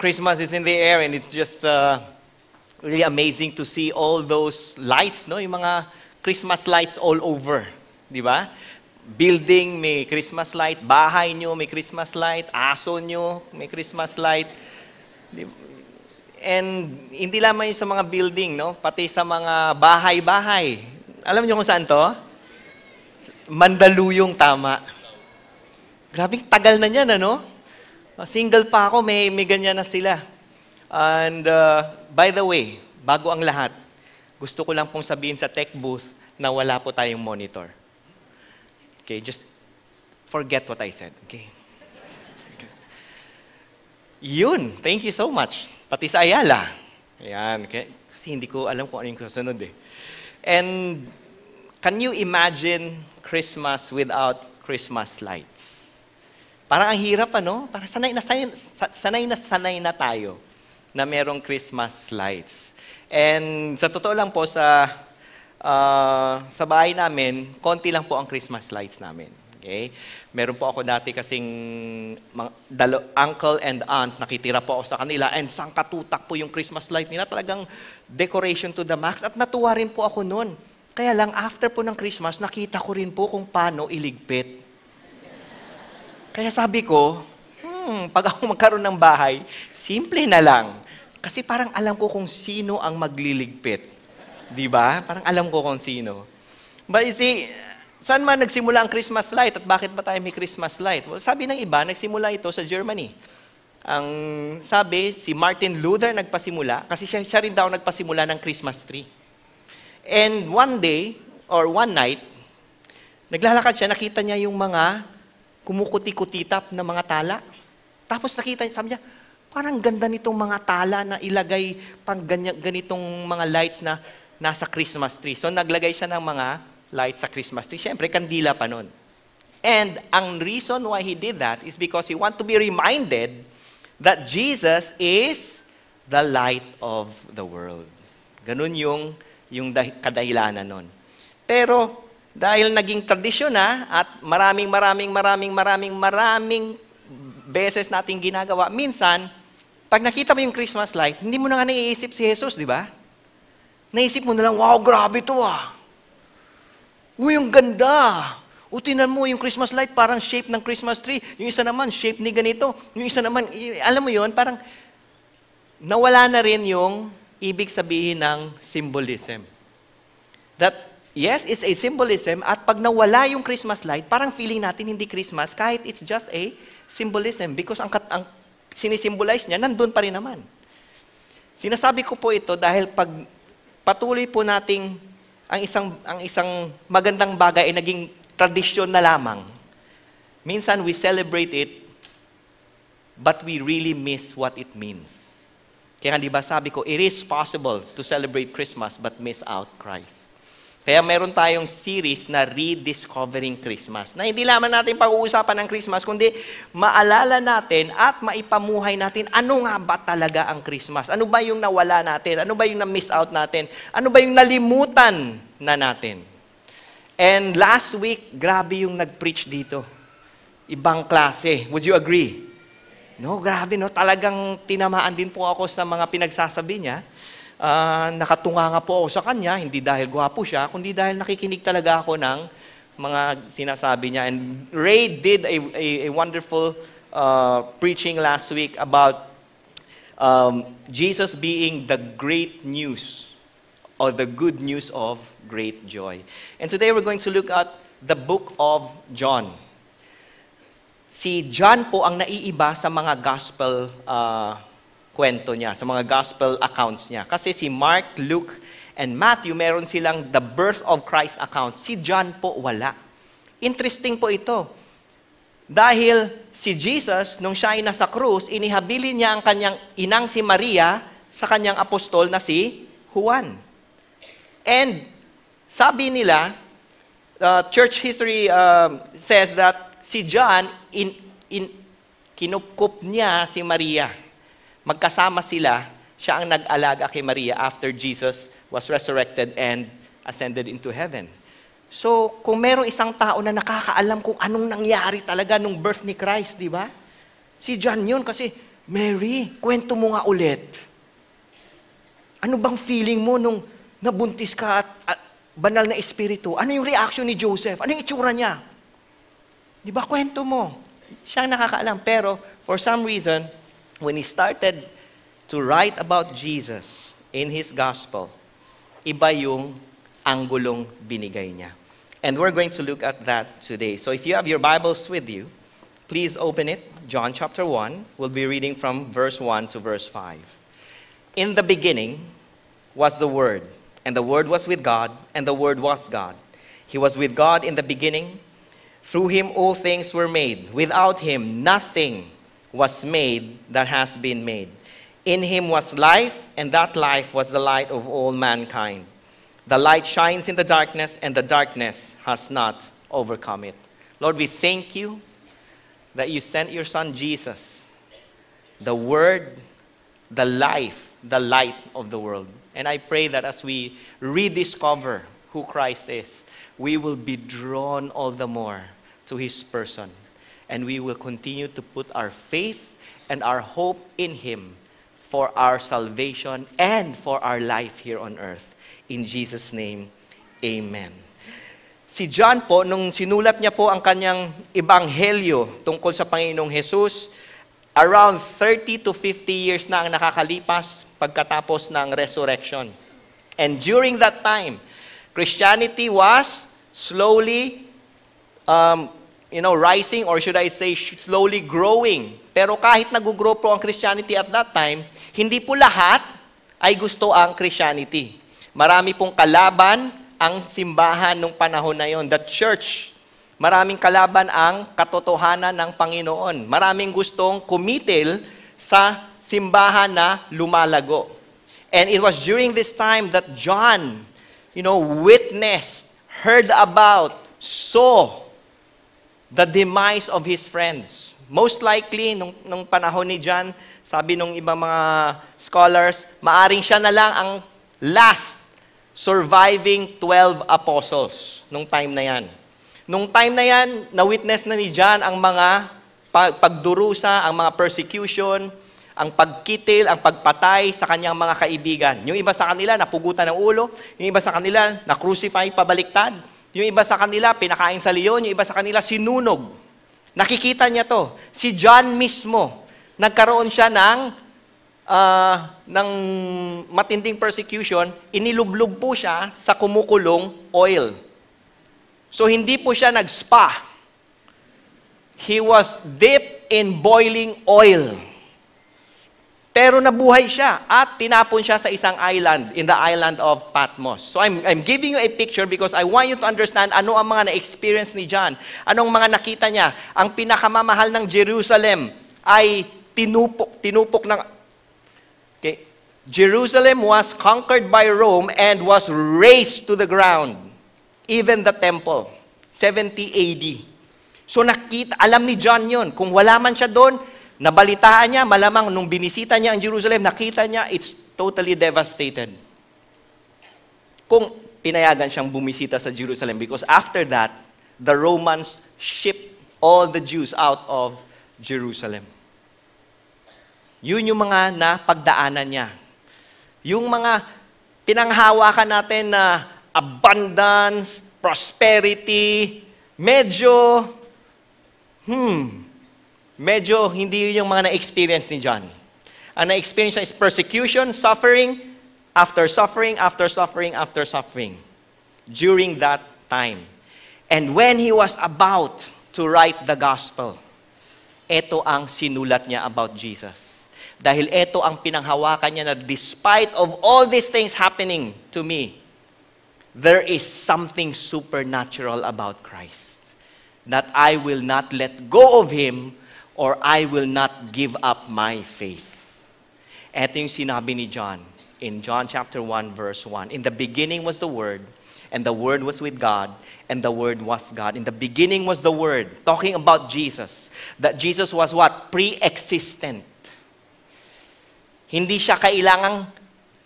Christmas is in the air and it's just really amazing to see all those lights, no? Yung mga Christmas lights all over, di ba? Building may Christmas light, bahay nyo may Christmas light, aso nyo may Christmas light. And hindi lamang yung sa mga building, no? Pati sa mga bahay-bahay. Alam niyo kung saan to? Mandaluyong, tama. Grabing tagal na niyan, ano? Single pa ako, may ganyan na sila. And by the way, bago ang lahat, gusto ko lang pong sabihin sa tech booth na wala po tayong monitor. Okay, just forget what I said. Okay. Yun, thank you so much. Pati sa Ayala. Ayan, okay. Kasi hindi ko alam kung ano yung kasunod eh. And can you imagine Christmas without Christmas lights? Parang ang hirap, ano? Parang sanay na tayo na merong Christmas lights. And sa totoo lang po, sa bahay namin, konti lang po ang Christmas lights namin. Okay? Meron po ako dati kasing uncle and aunt, nakitira po ako sa kanila, and sangkatutak po yung Christmas light nila. Talagang decoration to the max. At natuwa rin po ako noon. Kaya lang, after po ng Christmas, nakita ko rin po kung paano iligpit. Kaya sabi ko, pag ako magkaroon ng bahay, simple na lang. Kasi parang alam ko kung sino ang magliligpit. Di ba? Parang alam ko kung sino. But you see, saan man nagsimula ang Christmas light at bakit ba tayo may Christmas light? Well, sabi ng iba, nagsimula ito sa Germany. Ang sabi, si Martin Luther nagpasimula kasi siya rin daw nagpasimula ng Christmas tree. And one day, or one night, naglalakad siya, nakita niya yung mga kumukuti-kutitap na mga tala. Tapos nakita niya, sabi niya, parang ganda nitong mga tala na ilagay pang ganitong mga lights na nasa Christmas tree. So naglagay siya ng mga lights sa Christmas tree. Siyempre, kandila pa nun. And ang reason why he did that is because he want to be reminded that Jesus is the light of the world. Ganun yung kadahilanan nun. Pero dahil naging tradisyon na at maraming beses nating ginagawa, minsan, pag nakita mo yung Christmas light, hindi mo na nga naiisip si Jesus, di ba? Naisip mo na lang, wow, grabe to ah. Uy, yung ganda. O, tinan mo yung Christmas light, parang shape ng Christmas tree. Yung isa naman, shape ni ganito. Yung isa naman, alam mo yon, parang nawala na rin yung ibig sabihin ng symbolism. That yes, it's a symbolism at pag nawala yung Christmas light, parang feeling natin hindi Christmas kahit it's just a symbolism because ang sinisimbolize niya, nandun pa rin naman. Sinasabi ko po ito dahil pag patuloy po nating ang isang magandang bagay ay naging tradisyon na lamang. Minsan we celebrate it, but we really miss what it means. Kaya nga diba sabi ko, it is possible to celebrate Christmas but miss out Christ. Kaya meron tayong series na Rediscovering Christmas. Na hindi lamang natin pag-uusapan ng Christmas, kundi maalala natin at maipamuhay natin ano nga ba talaga ang Christmas. Ano ba yung nawala natin? Ano ba yung na-miss out natin? Ano ba yung nalimutan na natin? And last week, grabe yung nag-preach dito. Ibang klase. Would you agree? No, grabe no. Talagang tinamaan din po ako sa mga pinagsasabi niya. Nakatunga nga po ako sa kanya, hindi dahil gwapo siya, kundi dahil nakikinig talaga ako ng mga sinasabi niya. And Ray did a wonderful preaching last week about Jesus being the great news or the good news of great joy. And today we're going to look at the book of John. Si John po ang naiiba sa mga gospel kwento niya, sa mga gospel accounts niya. Kasi si Mark, Luke, and Matthew, meron silang the birth of Christ account. Si John po wala. Interesting po ito. Dahil si Jesus, nung siya ay nasa krus, inihabilin niya ang kanyang inang si Maria sa kanyang apostol na si Juan. And sabi nila, church history says that si John, kinupkup niya si Maria. Magkasama sila, siya ang nag-alaga kay Maria after Jesus was resurrected and ascended into heaven. So, kung merong isang tao na nakakaalam kung anong nangyari talaga nung birth ni Christ, di ba? Si John yun kasi Mary, kwento mo nga ulit. Ano bang feeling mo nung nabuntis ka at banal na espiritu? Ano yung reaction ni Joseph? Ano yung itsura niya? Di ba, kwento mo? Siya ang nakakaalam. Pero, for some reason, when he started to write about Jesus in his gospel, iba yung anggulong binigay niya. And we're going to look at that today. So if you have your Bibles with you, please open it. John chapter 1. We'll be reading from verse 1 to verse 5. In the beginning was the Word, and the Word was with God, and the Word was God. He was with God in the beginning. Through him all things were made. Without him nothing was made that has been made. In him was life, and that life was the light of all mankind. The light shines in the darkness, and the darkness has not overcome it. Lord, we thank you that you sent your Son Jesus, the Word, the life, the light of the world. And I pray that as we rediscover who Christ is, we will be drawn all the more to his person. And we will continue to put our faith and our hope in him for our salvation and for our life here on earth. In Jesus' name, amen. Si John po, nung sinulat niya po ang kanyang ebanghelyo tungkol sa Panginoong Jesus, around 30 to 50 years na ang nakakalipas pagkatapos ng resurrection. And during that time, Christianity was slowly rising, or should I say slowly growing. Pero kahit nag-grow po ang Christianity at that time, hindi po lahat ay gusto ang Christianity. Marami pong kalaban ang simbahan nung panahon na yon, the church. Maraming kalaban ang katotohanan ng Panginoon. Maraming gustong kumitil sa simbahan na lumalago. And it was during this time that John, witnessed, heard about, saw the demise of his friends. Most likely, nung panahon ni John, sabi nung ibang mga scholars, maaring siya na lang ang last surviving 12 apostles nung time na yan. Nung time na yan, na-witness na ni John ang mga pagdurusa, ang mga persecution, ang pagkitil, ang pagpatay sa kanyang mga kaibigan. Yung iba sa kanila, napugutan ng ulo. Yung iba sa kanila, na-crucify pabaliktad. Yung iba sa kanila, pinakain sa leon. Yung iba sa kanila, sinunog. Nakikita niya to. Si John mismo, nagkaroon siya ng matinding persecution, inilublog po siya sa kumukulong oil. So, hindi po siya nag-spa. He was dipped in boiling oil. Pero nabuhay siya at tinapon siya sa isang island, in the island of Patmos. So, I'm giving you a picture because I want you to understand ano ang mga na-experience ni John. Anong mga nakita niya. Ang pinakamamahal ng Jerusalem ay tinupok ng... Okay. Jerusalem was conquered by Rome and was razed to the ground. Even the temple, 70 AD. So nakita, alam ni John yun. Kung wala man siya doon, nabalitaan niya, malamang nung binisita niya ang Jerusalem, nakita niya, it's totally devastated. Kung pinayagan siyang bumisita sa Jerusalem, because after that, the Romans shipped all the Jews out of Jerusalem. Yun yung mga napagdaanan niya. Yung mga pinanghawakan natin na abundance, prosperity, medyo hindi yung mga na-experience ni John. Ang na-experience niya is persecution, suffering, after suffering, after suffering, after suffering. During that time. And when he was about to write the gospel, ito ang sinulat niya about Jesus. Dahil ito ang pinanghawakan niya na despite of all these things happening to me, there is something supernatural about Christ. That I will not let go of him or I will not give up my faith. Ito yung sinabi ni John in John chapter 1 verse 1. In the beginning was the Word, and the Word was with God, and the Word was God. In the beginning was the Word, talking about Jesus. That Jesus was what? Pre-existent. Hindi siya kailangang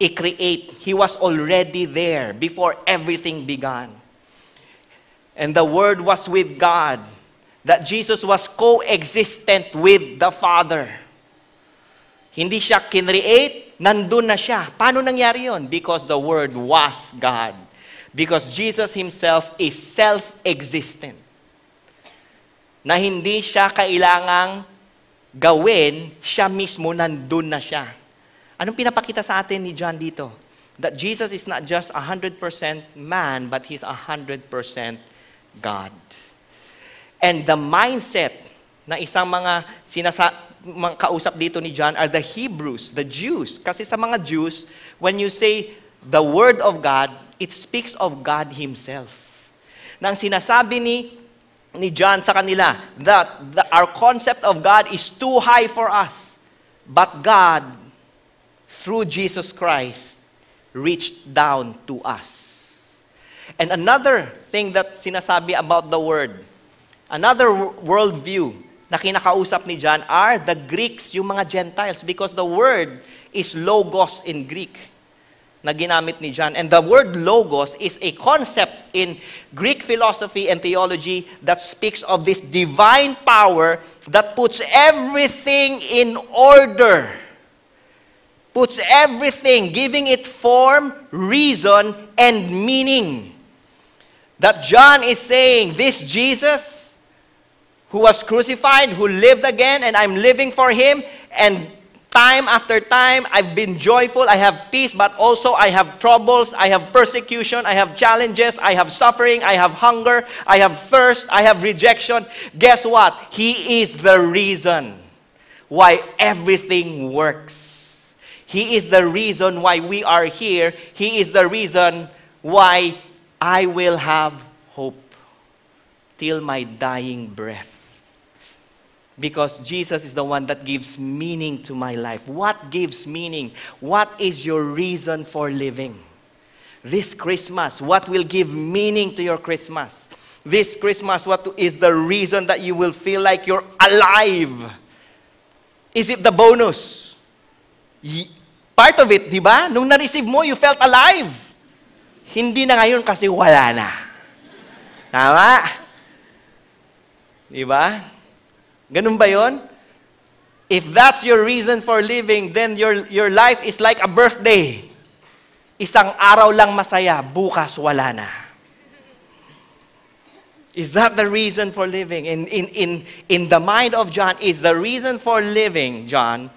i-create. He was already there before everything began. And the Word was with God. That Jesus was co-existent with the Father. Hindi siya kinreate, nandun na siya. Paano nangyari yon? Because the Word was God. Because Jesus Himself is self-existent. Na hindi siya kailangang gawin, siya mismo nandun na siya. Anong pinapakita sa atin ni John dito? That Jesus is not just 100% man, but He's 100% God. And the mindset na isang mga kausap dito ni John are the Hebrews, the Jews. Kasi sa mga Jews, when you say the Word of God, it speaks of God Himself. Nang sinasabi ni John sa kanila that our concept of God is too high for us, but God, through Jesus Christ, reached down to us. And another thing that sinasabi about the Word, another worldview na kinakausap ni John are the Greeks, yung mga Gentiles, because the word is logos in Greek na ginamit ni John. And the word logos is a concept in Greek philosophy and theology that speaks of this divine power that puts everything in order. Puts everything, giving it form, reason, and meaning. That John is saying, this Jesus who was crucified, who lived again, and I'm living for Him, and time after time, I've been joyful, I have peace, but also I have troubles, I have persecution, I have challenges, I have suffering, I have hunger, I have thirst, I have rejection. Guess what? He is the reason why everything works. He is the reason why we are here. He is the reason why I will have hope till my dying breath. Because Jesus is the one that gives meaning to my life. What gives meaning? What is your reason for living? This Christmas, what will give meaning to your Christmas? This Christmas, what is the reason that you will feel like you're alive? Is it the bonus? Part of it, di ba? Nung na-receive mo, you felt alive. Hindi na ngayon kasi wala na. Tama? Di ba? Ganun ba yon? If that's your reason for living, then your life is like a birthday. Isang araw lang masaya, bukas wala na. Is that the reason for living? In the mind of John, is the reason for living, John,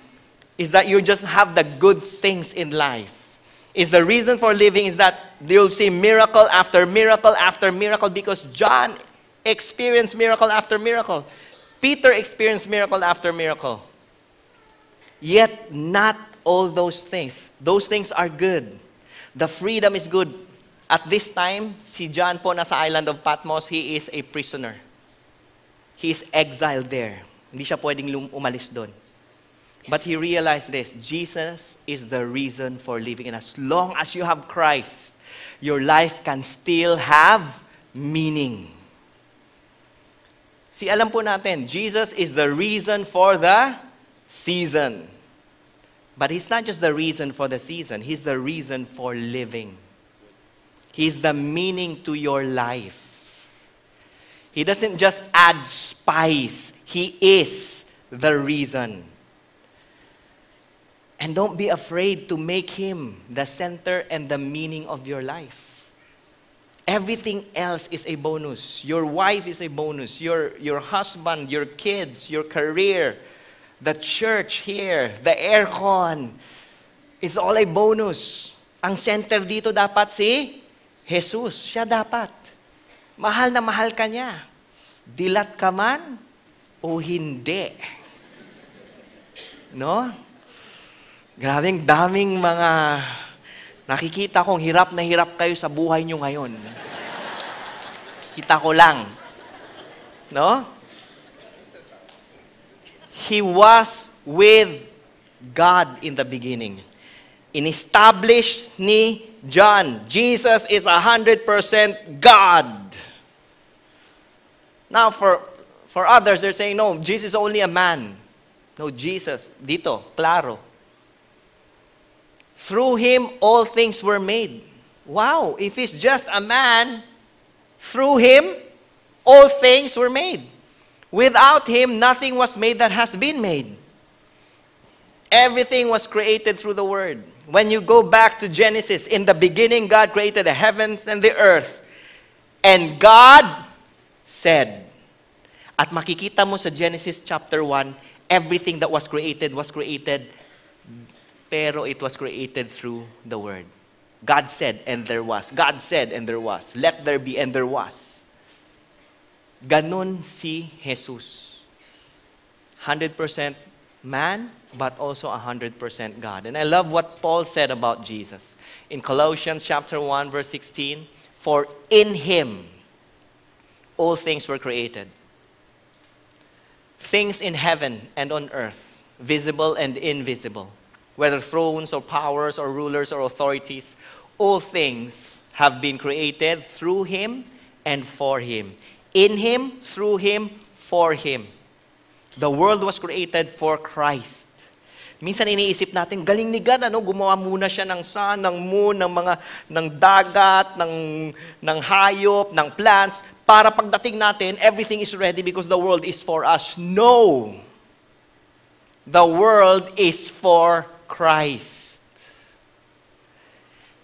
is that you just have the good things in life. Is the reason for living is that you'll see miracle after miracle after miracle, because John experienced miracle after miracle. Peter experienced miracle after miracle. Yet not all those things. Those things are good. The freedom is good. At this time, si John po nasa island of Patmos, he is a prisoner. He is exiled there. Hindi siya pwedeng umalis doon. But he realized this, Jesus is the reason for living. And as long as you have Christ, your life can still have meaning. See, alam po natin, Jesus is the reason for the season. But He's not just the reason for the season. He's the reason for living. He's the meaning to your life. He doesn't just add spice. He is the reason. And don't be afraid to make Him the center and the meaning of your life. Everything else is a bonus. Your wife is a bonus. Your husband, your kids, your career, the church here, the aircon. It's all a bonus. Ang center dito dapat si Jesus. Siya dapat. Mahal na mahal ka niya. Dilat ka man o hindi. No? Grabing daming mga nakikita kong hirap na hirap kayo sa buhay nyo ngayon. Kita ko lang. No? He was with God in the beginning. In-establish ni John, Jesus is 100% God. Now, for others, they're saying, no, Jesus is only a man. No, Jesus, dito, klaro. Through Him, all things were made. Wow, if He's just a man, through Him, all things were made. Without Him, nothing was made that has been made. Everything was created through the Word. When you go back to Genesis, in the beginning, God created the heavens and the earth. And God said, at makikita mo sa Genesis chapter 1, everything that was created, pero it was created through the Word. God said, and there was. God said, and there was. Let there be, and there was. Ganon si Jesus. 100% man, but also 100% God. And I love what Paul said about Jesus. In Colossians chapter 1, verse 16, for in Him all things were created. Things in heaven and on earth, visible and invisible, whether thrones or powers or rulers or authorities, all things have been created through Him and for Him. In Him, through Him, for Him. The world was created for Christ. Minsan iniisip natin, galing ni God, gumawa muna siya ng sun, ng moon, ng dagat, ng hayop, ng plants, para pagdating natin, everything is ready because the world is for us. No! The world is for Christ.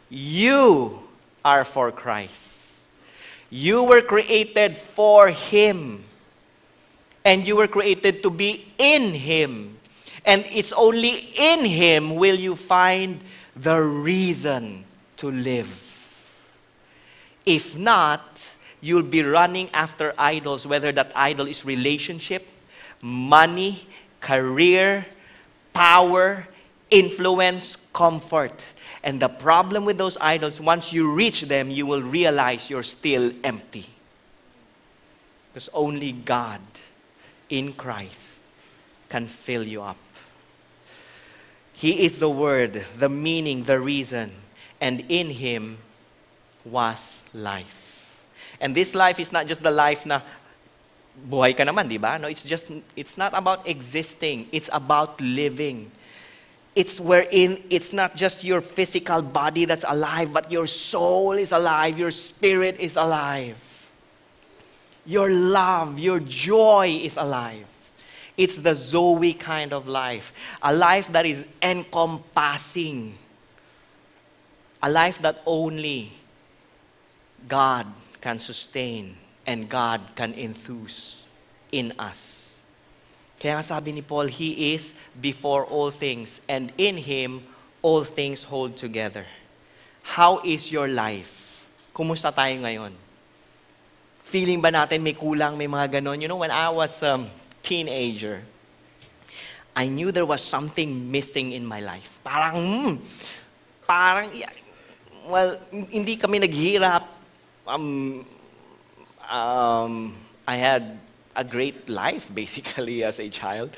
You are for Christ. You were created for Him. And you were created to be in Him. And it's only in Him will you find the reason to live. If not, you'll be running after idols, whether that idol is relationship, money, career, power, influence, comfort. And the problem with those idols, once you reach them, you will realize you're still empty. Because only God in Christ can fill you up. He is the Word, the meaning, the reason. And in Him was life. And this life is not just the life na buhay ka naman, di ba? No, it's not about existing. It's about living. It's wherein it's not just your physical body that's alive, but your soul is alive, your spirit is alive. Your love, your joy is alive. It's the Zoe kind of life. A life that is encompassing. A life that only God can sustain and God can enthuse in us. Kaya nga sabi ni Paul, He is before all things, and in Him, all things hold together. How is your life? Kumusta tayo ngayon? Feeling ba natin may kulang, may mga ganon? You know, when I was teenager, I knew there was something missing in my life. Parang, well, hindi kami naghirap. I had a great life, basically, as a child.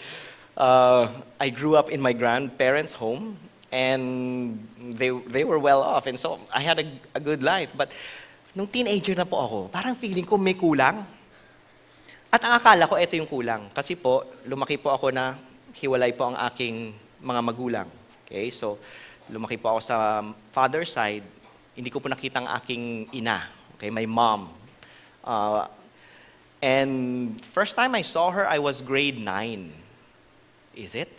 I grew up in my grandparents' home, and they were well off, and so I had a good life. But nung teenager na po ako, parang feeling ko may kulang. At ang akala ko, ito yung kulang. Kasi po, lumaki po ako na hiwalay po ang aking mga magulang. Okay, so lumaki po ako sa father's side, hindi ko po nakita ang aking ina. Okay, my mom. And first time I saw her, I was grade 9. Is it?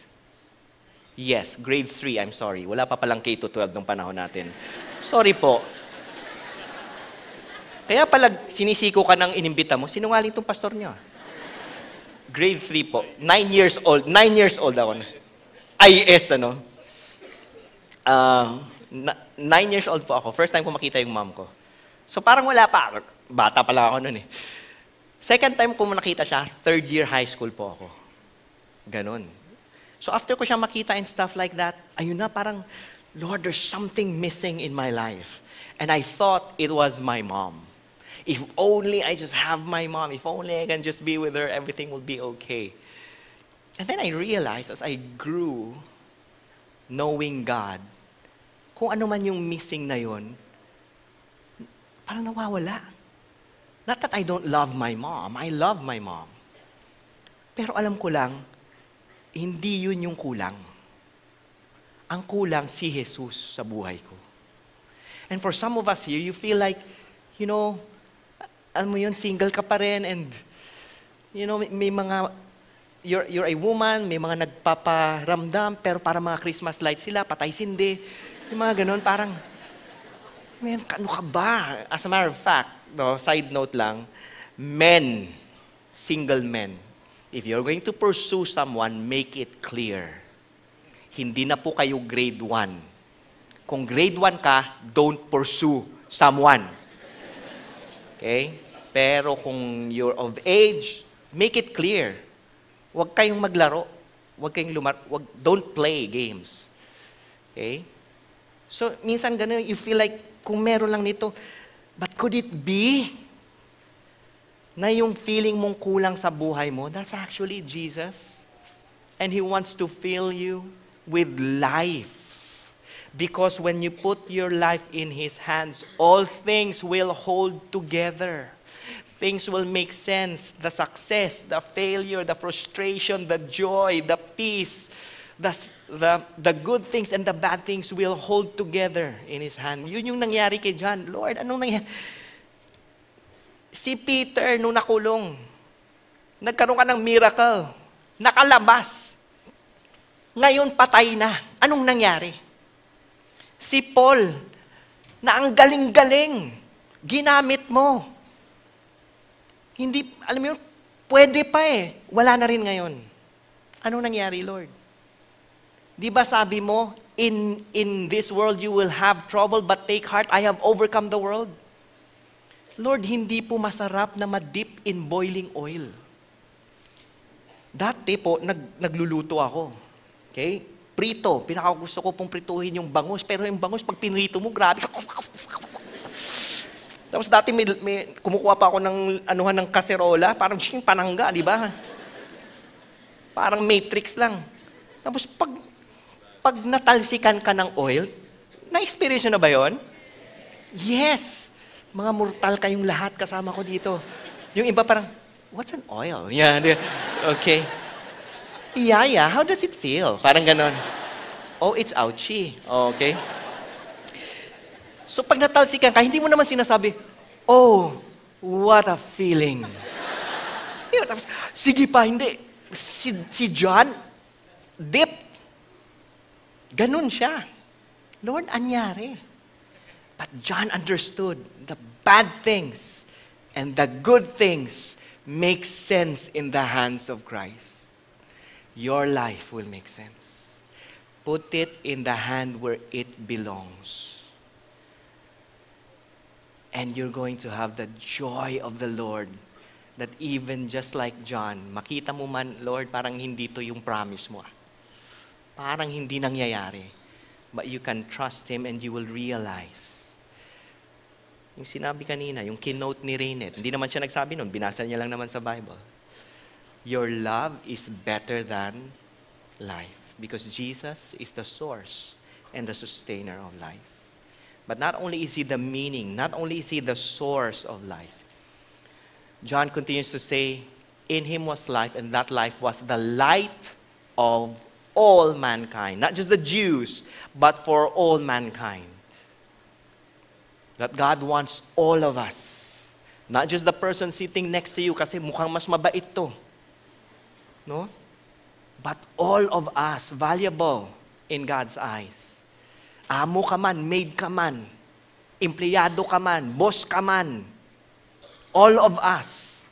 Yes, grade 3, I'm sorry. Wala pa palang K-12 nung panahon natin. Sorry po. Kaya pala sinisiko ka ng inimbita mo, sinungaling tong pastor niyo. Grade 3 po. 9 years old. 9 years old ako. IS, ano? 9 years old po ako. First time ko makita yung mom ko. So parang wala pa. Bata pa lang ako noon eh. Second time ko nakita siya, third year high school po ako. Ganon. So after ko siya makita and stuff like that, ayun na parang, Lord, there's something missing in my life. And I thought it was my mom. If only I just have my mom, if only I can just be with her, everything will be okay. And then I realized as I grew, knowing God, kung ano man yung missing na yun, parang nawawala. Not that I don't love my mom. I love my mom. Pero alam ko lang, hindi yun yung kulang. Ang kulang si Jesus sa buhay ko. And for some of us here, you feel like, you know, alam mo yun, single ka pa rin and, you know, may mga you're a woman, may mga nagpaparamdam, pero para mga Christmas lights sila, patay sindi. Yung mga ganun, parang, man, ano ka ba? As a matter of fact, no, side note lang, men, single men, if you're going to pursue someone, make it clear. Hindi na po kayo grade 1. Kung grade 1 ka, don't pursue someone. Okay? Pero kung you're of age, make it clear. Huwag kayong maglaro. Huwag kayong don't play games. Okay? So, minsan ganun, you feel like, kung meron lang nito, but could it be na yung feeling mong kulang sa buhay mo, that's actually Jesus. And He wants to fill you with life. Because when you put your life in His hands, all things will hold together. Things will make sense. The success, the failure, the frustration, the joy, the peace, the good things and the bad things will hold together in His hand. Yun yung nangyari kay John. Lord, anong nangyari? Si Peter, nung nakulong, nagkaroon ka ng miracle. Nakalabas. Ngayon, patay na. Anong nangyari? Si Paul, na ang galing-galing, ginamit mo. Hindi, alam mo yun, pwede pa eh. Wala na rin ngayon. Anong nangyari, Lord? Di ba sabi mo, in this world you will have trouble, but take heart, I have overcome the world. Lord, hindi po masarap na ma-dip in boiling oil. Dati po, nagluluto ako. Okay? Prito. Pinakagusto ko pong prituhin yung bangus. Pero yung bangus, pag pinrito mo, grabe. Tapos dati kumukuha pa ako ng anuhan ng kaserola, parang panangga, di ba? Parang matrix lang. Tapos pag natalsikan ka ng oil, na-experience na ba yon? Yes! Mga mortal kayong lahat kasama ko dito. Yung iba parang, what's an oil? Yeah, okay. Yeah, how does it feel? Parang ganon. Oh, it's ouchy. Okay. So pag natalsikan ka, hindi mo naman sinasabi, oh, what a feeling. Sige pa, hindi. Si John, dip. Ganun siya. Lord, anyari. But John understood the bad things and the good things make sense in the hands of Christ. Your life will make sense. Put it in the hand where it belongs. And you're going to have the joy of the Lord that even just like John, makita mo man, Lord, parang hindi to yung promise mo. Parang hindi nangyayari. But you can trust Him and you will realize. Yung sinabi kanina, yung keynote ni Rainet, hindi naman siya nagsabi nun, binasa niya lang naman sa Bible. Your love is better than life because Jesus is the source and the sustainer of life. But not only is He the meaning, not only is He the source of life. John continues to say, in Him was life, and that life was the light of all mankind. Not just the Jews, but for all mankind. That God wants all of us. Not just the person sitting next to you kasi mukhang mas mabait to. No? But all of us, valuable in God's eyes. Amo ka man, maid ka man, empleyado ka man, boss ka man, all of us.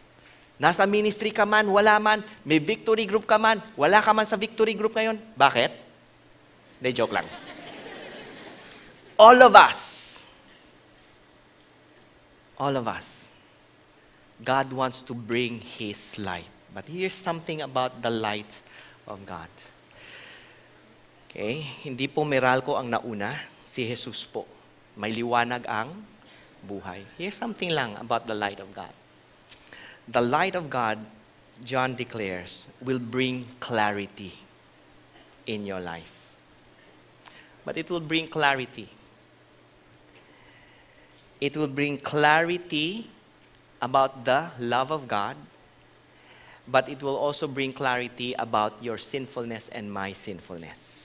Nasa ministry ka man, wala man, may victory group ka man, wala ka man sa victory group ngayon. Bakit? Hindi, joke lang. All of us. All of us. God wants to bring His light. But here's something about the light of God. Okay? Hindi po Meralco ang nauna, si Jesus po. May liwanag ang buhay. Here's something lang about the light of God. The light of God, John declares, will bring clarity in your life. But it will bring clarity. It will bring clarity about the love of God, but it will also bring clarity about your sinfulness and my sinfulness.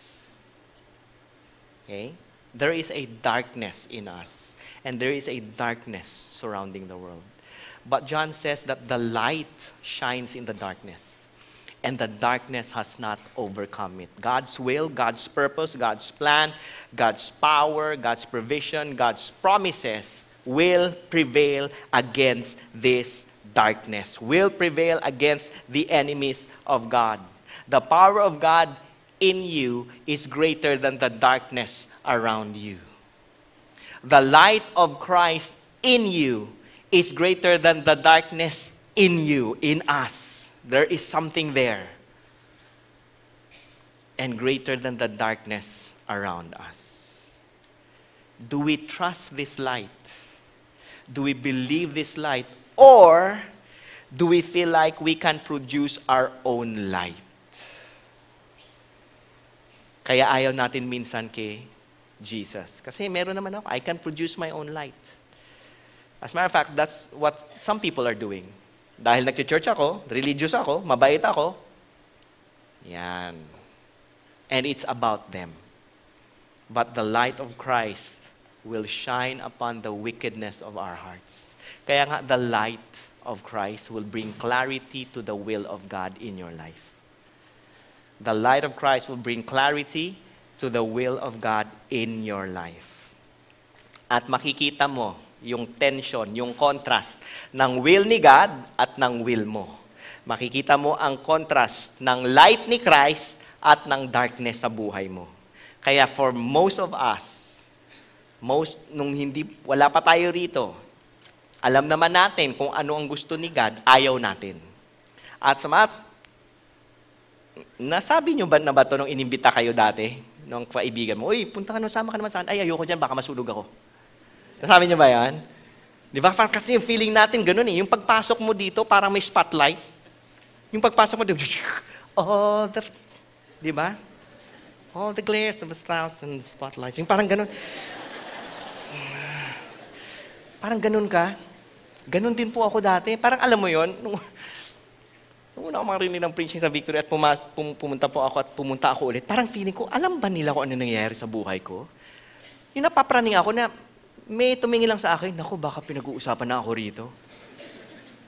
Okay? There is a darkness in us, and there is a darkness surrounding the world. But John says that the light shines in the darkness. and the darkness has not overcome it. God's will, God's purpose, God's plan, God's power, God's provision, God's promises will prevail against this darkness, will prevail against the enemies of God. The power of God in you is greater than the darkness around you. The light of Christ in you is greater than the darkness in you, in us. There is something there. And greater than the darkness around us. Do we trust this light? Do we believe this light? Or do we feel like we can produce our own light? Kaya ayaw natin minsan kay Jesus. Kasi meron naman ako, I can produce my own light. As a matter of fact, that's what some people are doing. Dahil nag-church ako, religious ako, mabait ako, yan. And it's about them. But the light of Christ will shine upon the wickedness of our hearts. Kaya nga, the light of Christ will bring clarity to the will of God in your life. The light of Christ will bring clarity to the will of God in your life. At makikita mo yung tension, yung contrast ng will ni God at ng will mo. Makikita mo ang contrast ng light ni Christ at ng darkness sa buhay mo. Kaya for most of us, nung wala pa tayo rito, alam naman natin kung ano ang gusto ni God, ayaw natin. At sa mga nasabi nyo ba na ba ito nung inimbita kayo dati? Nung kaibigan mo, uy, punta ka naman, sama ka naman saan. Ay, ayoko dyan, baka masunog ako. Nasabi nyo ba yan? Di ba? Kasi yung feeling natin ganun eh. Yung pagpasok mo dito, parang may spotlight. Yung pagpasok mo dito, di ba? All the glares of the stars and spotlights. Yung parang ganun. Parang ganun ka. Ganun din po ako dati. Parang alam mo yon nung una ako marinig ng preaching sa Victory at pumunta ako ulit, parang feeling ko, alam ba nila kung ano nangyayari sa buhay ko? Yung napapraning ako na may tumingin lang sa akin, naku, baka pinag-uusapan na ako rito.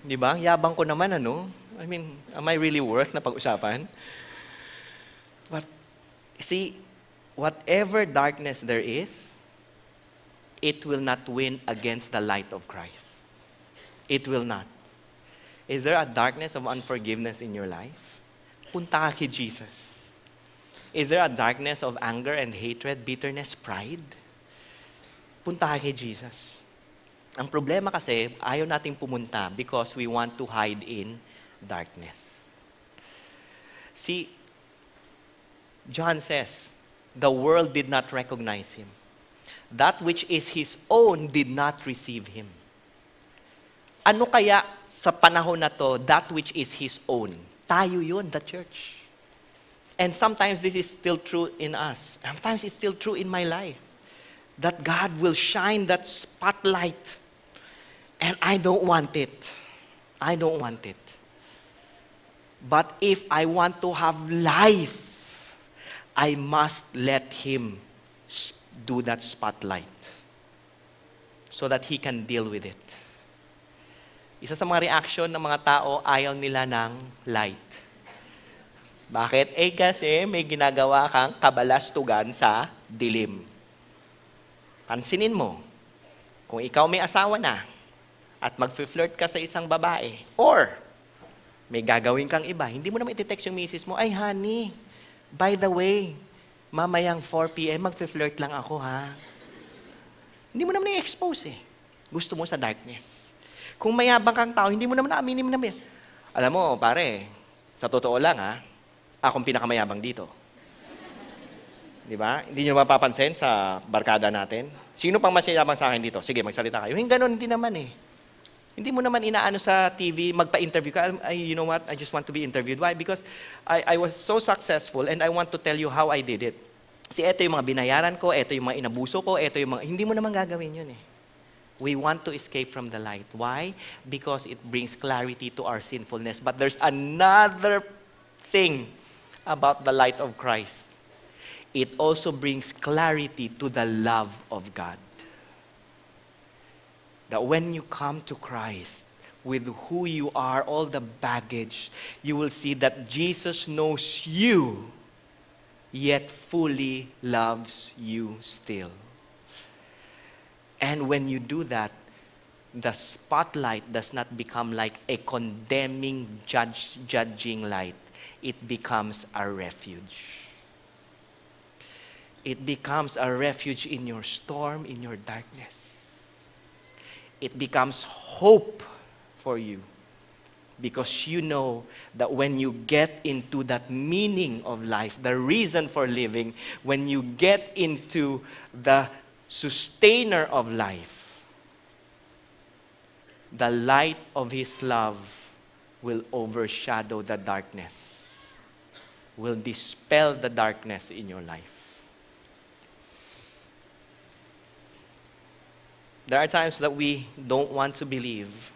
Di ba? Yabang ko naman, ano? I mean, am I really worth na pag-usapan? But, see, whatever darkness there is, it will not win against the light of Christ. It will not. Is there a darkness of unforgiveness in your life? Punta ka kay Jesus. Is there a darkness of anger and hatred, bitterness, pride? Punta ka kay Jesus. Ang problema kasi, ayaw nating pumunta because we want to hide in darkness. See, John says, the world did not recognize him. That which is his own did not receive him. Ano kaya sa panahon na to, that which is his own? Tayo yun, the church. And sometimes this is still true in us. Sometimes it's still true in my life. That God will shine that spotlight. And I don't want it. I don't want it. But if I want to have life, I must let him do that spotlight so that he can deal with it. Isa sa mga reaction ng mga tao, ayaw nila ng light. Bakit? Kasi may ginagawa kang kabalastugan sa dilim. Pansinin mo, kung ikaw may asawa na at mag-flirt ka sa isang babae, or may gagawin kang iba, hindi mo naman iti-text yung misis mo, ay honey, by the way, mamayang 4 p.m. mag-flirt lang ako ha. Hindi mo naman i-expose eh. Gusto mo sa darkness. Kung mayabang kang tao, hindi mo naman naaminin mo naman. Alam mo, pare, sa totoo lang ha, akong pinakamayabang dito. Di ba? Hindi nyo mapapansin sa barkada natin? Sino pang mas mayabang sa akin dito? Sige, magsalita kayo. Yung ganun, hindi naman eh. Hindi mo naman inaano sa TV, magpa-interview ka. You know what? I just want to be interviewed. Why? Because I was so successful and I want to tell you how I did it. Kasi ito yung mga binayaran ko, ito yung mga inabuso ko, ito yung mga... Hindi mo naman gagawin yun eh. We want to escape from the light. Why? Because it brings clarity to our sinfulness. But there's another thing about the light of Christ. It also brings clarity to the love of God. That when you come to Christ, with who you are, all the baggage, you will see that Jesus knows you, yet fully loves you still. And when you do that, the spotlight does not become like a condemning, judging light. It becomes a refuge. It becomes a refuge in your storm, in your darkness. It becomes hope for you, because you know that when you get into that meaning of life, the reason for living, when you get into the sustainer of life, the light of His love will overshadow the darkness, will dispel the darkness in your life. There are times that we don't want to believe.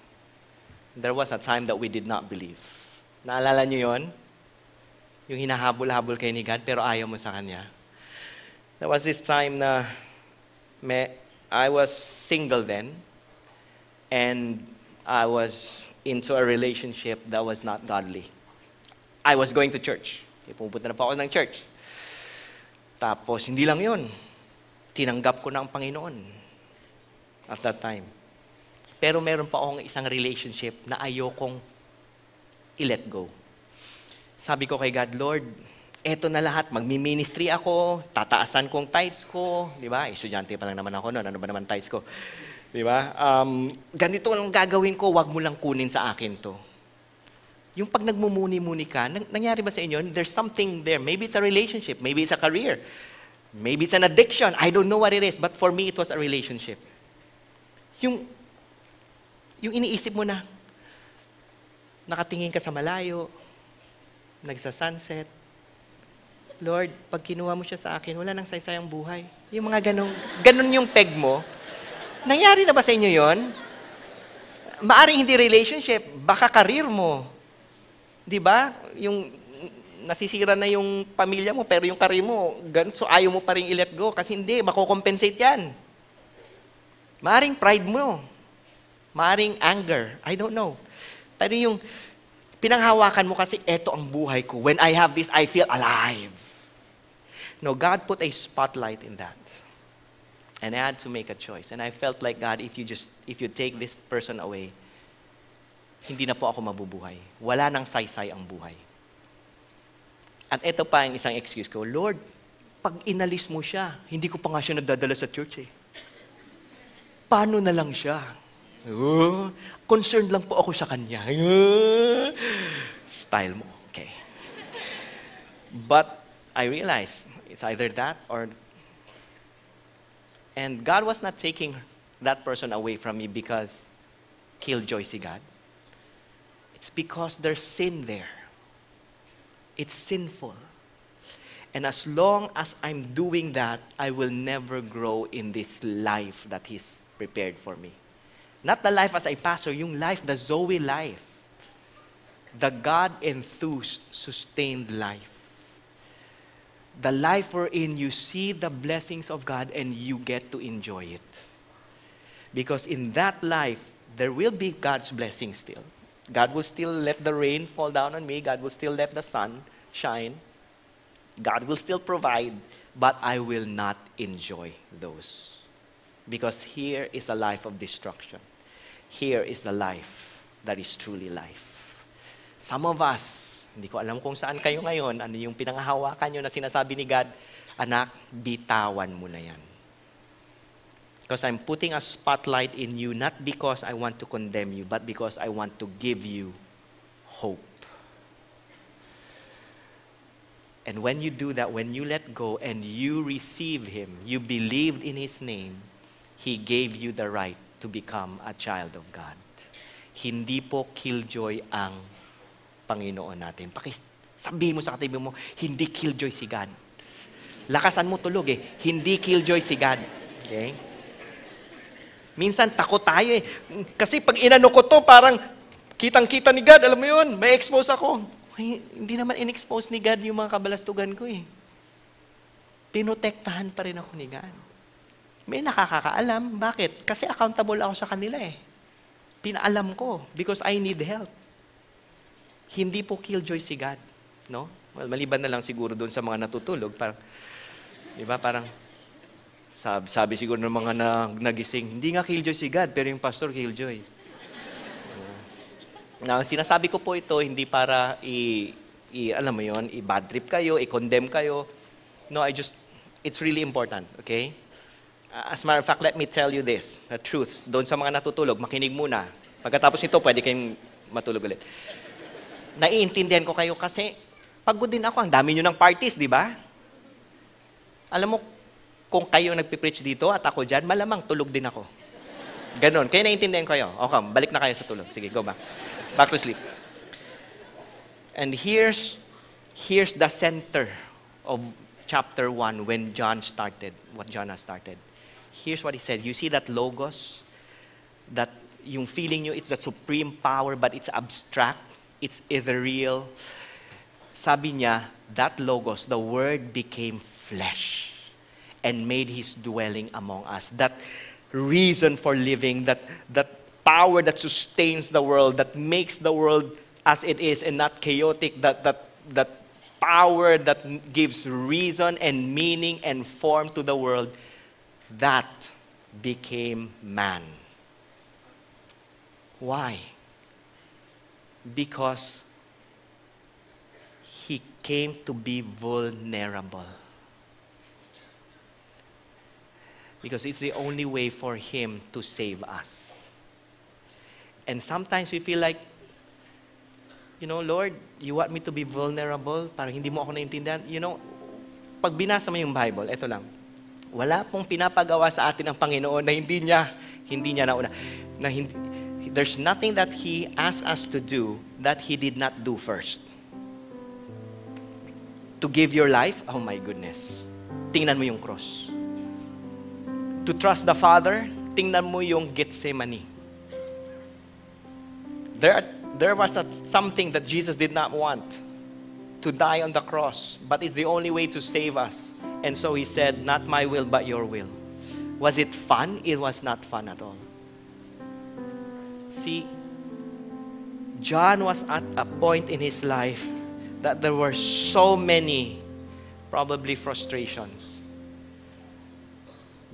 There was a time that we did not believe. Naalala niyo yon? Yung hinahabol-habol kayo ni God, pero ayaw mo sa Kanya. There was this time na I was single then, and I was into a relationship that was not godly. I was going to church. Pupunta na pa ako ng church. Tapos, hindi lang yun. Tinanggap ko na ang Panginoon at that time. Pero meron pa akong isang relationship na ayokong i-let go. Sabi ko kay God, Lord, eto na lahat, magmi-ministry ako, tataasan kong tithes ko, di ba? Estudyante pa lang naman ako noon, ano ba naman tithes ko? Di ba? Ganito lang gagawin ko, wag mo lang kunin sa akin to. Yung pag nagmumuni-muni ka, nangyari ba sa inyo? There's something there. Maybe it's a relationship, maybe it's a career, maybe it's an addiction. I don't know what it is, but for me, it was a relationship. Yung iniisip mo na, nakatingin ka sa malayo, nagsa-sunset. Lord, pag kinuha mo siya sa akin, wala nang saysayang buhay. Yung mga ganun yung peg mo. Nangyari na ba sa inyo yon? Maaring hindi relationship, baka karir mo. Di ba? Yung nasisira na yung pamilya mo, pero yung karir mo, ganun, so ayaw mo pa rin i-let go. Kasi hindi, makocompensate yan. Maaring pride mo. Maaring anger. I don't know. Pero yung pinanghawakan mo kasi, eto ang buhay ko. When I have this, I feel alive. No, God put a spotlight in that. And I had to make a choice. And I felt like, God, if you take this person away, hindi na po ako mabubuhay. Wala nang saysay ang buhay. At ito pa ang isang excuse ko, Lord, pag inalis mo siya, hindi ko pa nga siya nadadala sa church eh. Paano na lang siya? Concerned lang po ako sa kanya. Style mo. Okay. But I realized it's either that or... And God was not taking that person away from me because killjoy si God. It's because there's sin there. It's sinful. And as long as I'm doing that, I will never grow in this life that He's prepared for me. Not the life as a pastor, yung life, the Zoe life. The God-enthused, sustained life. The life wherein you see the blessings of God and you get to enjoy it. Because in that life, there will be God's blessing still. God will still let the rain fall down on me. God will still let the sun shine. God will still provide, but I will not enjoy those. Because here is a life of destruction. Here is the life that is truly life. Some of us, hindi ko alam kung saan kayo ngayon, ano yung pinanghahawakan nyo na sinasabi ni God, anak, bitawan mo na yan. Because I'm putting a spotlight in you, not because I want to condemn you, but because I want to give you hope. And when you do that, when you let go and you receive Him, you believed in His name, He gave you the right to become a child of God. Hindi po killjoy ang Panginoon natin. Sabihin mo sa katabi mo, hindi killjoy si God. Lakasan mo tulog eh. Hindi killjoy si God. Okay? Minsan takot tayo eh. Kasi pag inano ko to, parang kitang-kita ni God. Alam mo yun, may expose ako. Ay, hindi naman in-expose ni God yung mga kabalastugan ko eh. Pinotektahan pa rin ako ni God. May nakakaalam. Bakit? Kasi accountable ako sa kanila eh. pinaalam ko because I need help. Hindi po killjoy si God. No? Well, maliban na lang siguro doon sa mga natutulog. Parang, di ba, parang, sabi siguro ng mga nagising, hindi nga killjoy si God, pero yung pastor killjoy. Now, sinasabi ko po ito, hindi para alam mo yon, i-bad trip kayo, i-condemn kayo. No, it's really important, okay? As a matter of fact, let me tell you this, the truth. Doon sa mga natutulog, makinig muna. Pagkatapos nito, pwede kayong matulog ulit. Naiintindihan ko kayo kasi pagod din ako. Ang dami nyo ng parties, di ba? Alam mo, kung kayo nagpipreach dito at ako dyan, malamang tulog din ako. Ganon. Kaya naiintindihan ko kayo. Okay, balik na kayo sa tulog. Sige, go back. Back to sleep. And here's the center of chapter 1 when John started, what John has started. Here's what he said. You see that logos? That yung feeling nyo, it's a supreme power, but it's abstract. It's ethereal. Sabi niya, that logos, the word became flesh and made his dwelling among us. That reason for living, that power that sustains the world, that makes the world as it is and not chaotic, that power that gives reason and meaning and form to the world, that became man. Why? Because he came to be vulnerable. Because it's the only way for him to save us. And sometimes we feel like, Lord, you want me to be vulnerable? Parang hindi mo ako naintindihan. Pag binasa mo yung Bible, eto lang. Wala pong pinapagawa sa atin ng Panginoon na hindi niya nauna. There's nothing that He asked us to do that He did not do first. To give your life, oh my goodness. Tingnan mo yung cross. To trust the Father, tingnan mo yung Gethsemane. There was something that Jesus did not want, to die on the cross, but it's the only way to save us. And so He said, not my will, but your will. Was it fun? It was not fun at all. See, John was at a point in his life that there were so many, probably frustrations.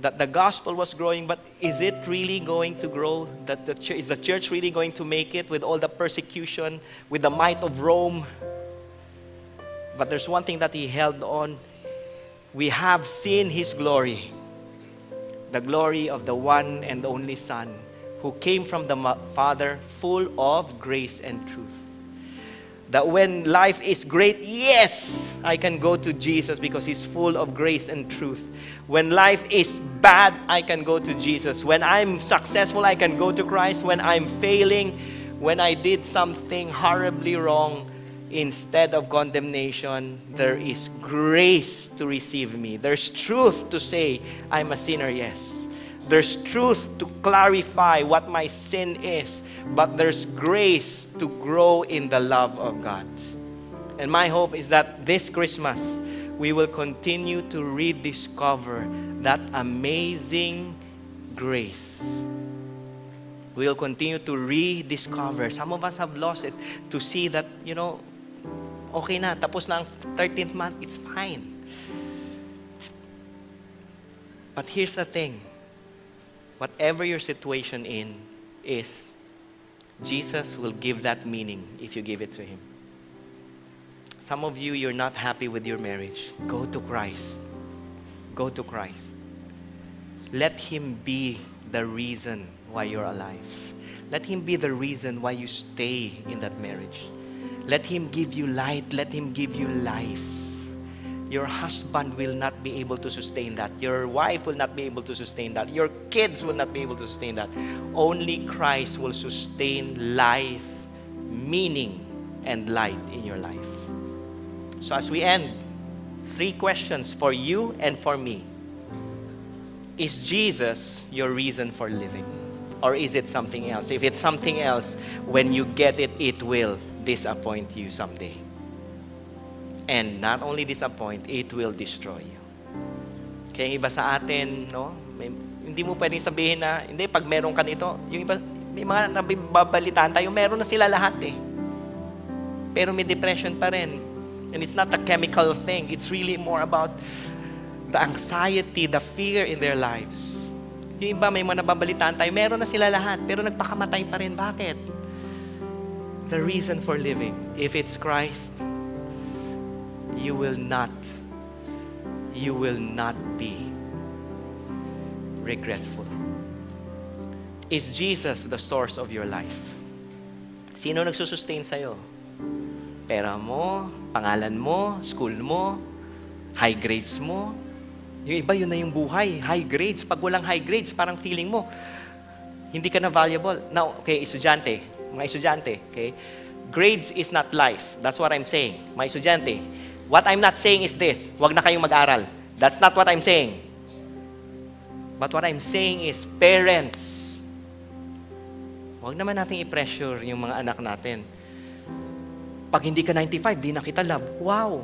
That the gospel was growing, but is it really going to grow? Is the church really going to make it with all the persecution, with the might of Rome? But there's one thing that he held on. We have seen His glory, the glory of the one and only Son, who came from the Father, full of grace and truth. That when life is great, yes, I can go to Jesus because He's full of grace and truth. When life is bad, I can go to Jesus. When I'm successful, I can go to Christ. When I'm failing, when I did something horribly wrong, instead of condemnation, there is grace to receive me. There's truth to say, I'm a sinner, yes. There's truth to clarify what my sin is, but there's grace to grow in the love of God. And my hope is that this Christmas, we will continue to rediscover that amazing grace. We will continue to rediscover. Some of us have lost it, to see that, okay na, tapos na ang 13th month, it's fine. But here's the thing. Whatever your situation is, Jesus will give that meaning if you give it to Him. Some of you, you're not happy with your marriage. Go to Christ. Go to Christ. Let Him be the reason why you're alive. Let Him be the reason why you stay in that marriage. Let Him give you light. Let Him give you life. Your husband will not be able to sustain that. Your wife will not be able to sustain that. Your kids will not be able to sustain that. Only Christ will sustain life, meaning, and light in your life. So as we end, 3 questions for you and for me. Is Jesus your reason for living? Or is it something else? If it's something else, when you get it, it will disappoint you someday. And not only disappoint, it will destroy you. Kaya yung iba sa atin, hindi mo pwedeng sabihin na, hindi, pag meron ka nito, yung iba, May mga nababalitaan tayo, meron na sila lahat eh. Pero may depression pa rin. And it's not a chemical thing. It's really more about the anxiety, the fear in their lives. Yung iba, may mga nababalitaan tayo, meron na sila lahat, pero nagpakamatay pa rin. Bakit? The reason for living, if it's Christ, you will not be regretful. Is Jesus the source of your life? Sino nagsusustain sa'yo? Pera mo, pangalan mo, school mo, high grades mo. Yung iba, yun na yung buhay. High grades. Pag walang high grades, parang feeling mo, hindi ka na valuable. Now, okay, mga estudyante, okay? Grades is not life. That's what I'm saying. Mga estudyante, what I'm not saying is this, wag na kayong mag-aral. That's not what I'm saying. But what I'm saying is, parents, wag naman natin i-pressure yung mga anak natin. Pag hindi ka 95, di na kita love. Wow!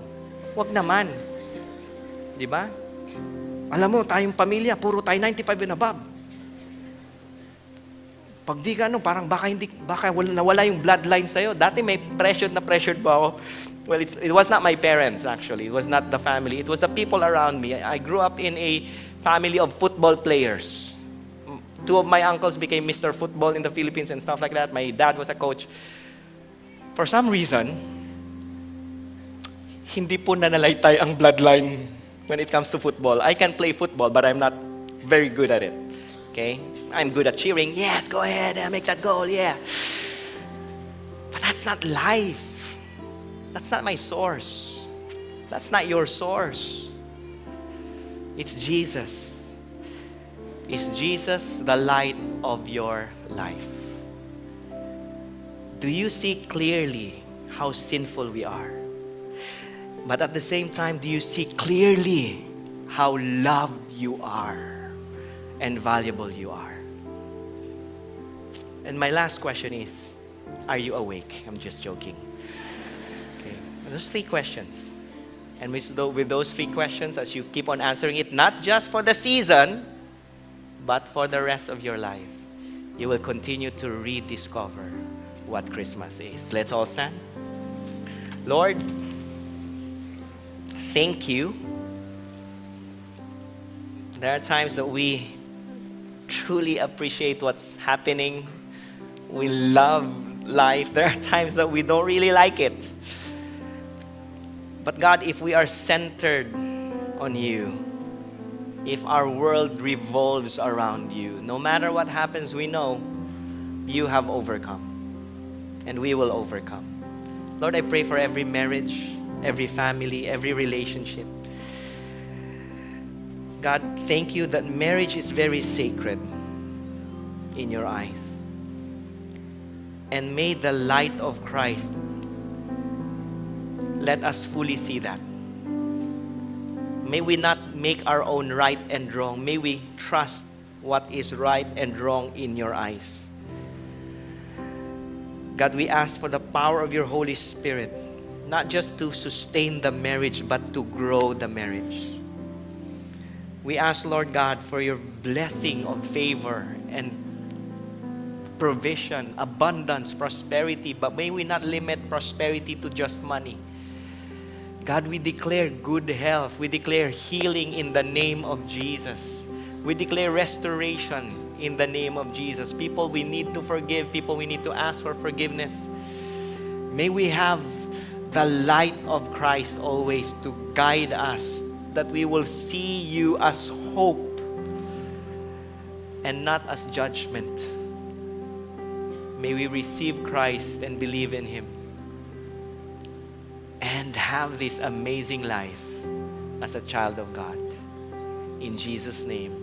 Wag naman. Di ba? Alam mo, tayong pamilya, puro tayo 95 and above. Pag di ka, parang baka nawala yung bloodline sa'yo. Dati may pressured pa ako. Well, it was not my parents actually. It was not the family. It was the people around me. I grew up in a family of football players. 2 of my uncles became Mr. Football in the Philippines and stuff like that. My dad was a coach. For some reason, hindi po nanalaitay ang bloodline when it comes to football. I can play football, but I'm not very good at it. Okay? I'm good at cheering. Yes, go ahead and make that goal. Yeah. But that's not life. That's not my source. That's not your source. It's Jesus. Is Jesus the light of your life? Do you see clearly how sinful we are? But at the same time, do you see clearly how loved you are and valuable you are? And my last question is, are you awake? I'm just joking. Okay. Those 3 questions. And with those 3 questions, as you keep on answering it, not just for the season, but for the rest of your life, you will continue to rediscover what Christmas is. Let's all stand. Lord, thank you. There are times that we truly appreciate what's happening. We love life. There are times that we don't really like it. But God, if we are centered on you, if our world revolves around you, no matter what happens, we know you have overcome. And we will overcome. Lord, I pray for every marriage, every family, every relationship. God, thank you that marriage is very sacred in your eyes. And may the light of Christ let us fully see that. May we not make our own right and wrong. May we trust what is right and wrong in your eyes. God, we ask for the power of your Holy Spirit, not just to sustain the marriage, but to grow the marriage. We ask, Lord God, for your blessing of favor and provision, abundance, prosperity, but may we not limit prosperity to just money. God, we declare good health. We declare healing in the name of Jesus. We declare restoration in the name of Jesus. People we need to forgive, people we need to ask for forgiveness. May we have the light of Christ always to guide us, that we will see you as hope and not as judgment. May we receive Christ and believe in Him and have this amazing life as a child of God. In Jesus' name.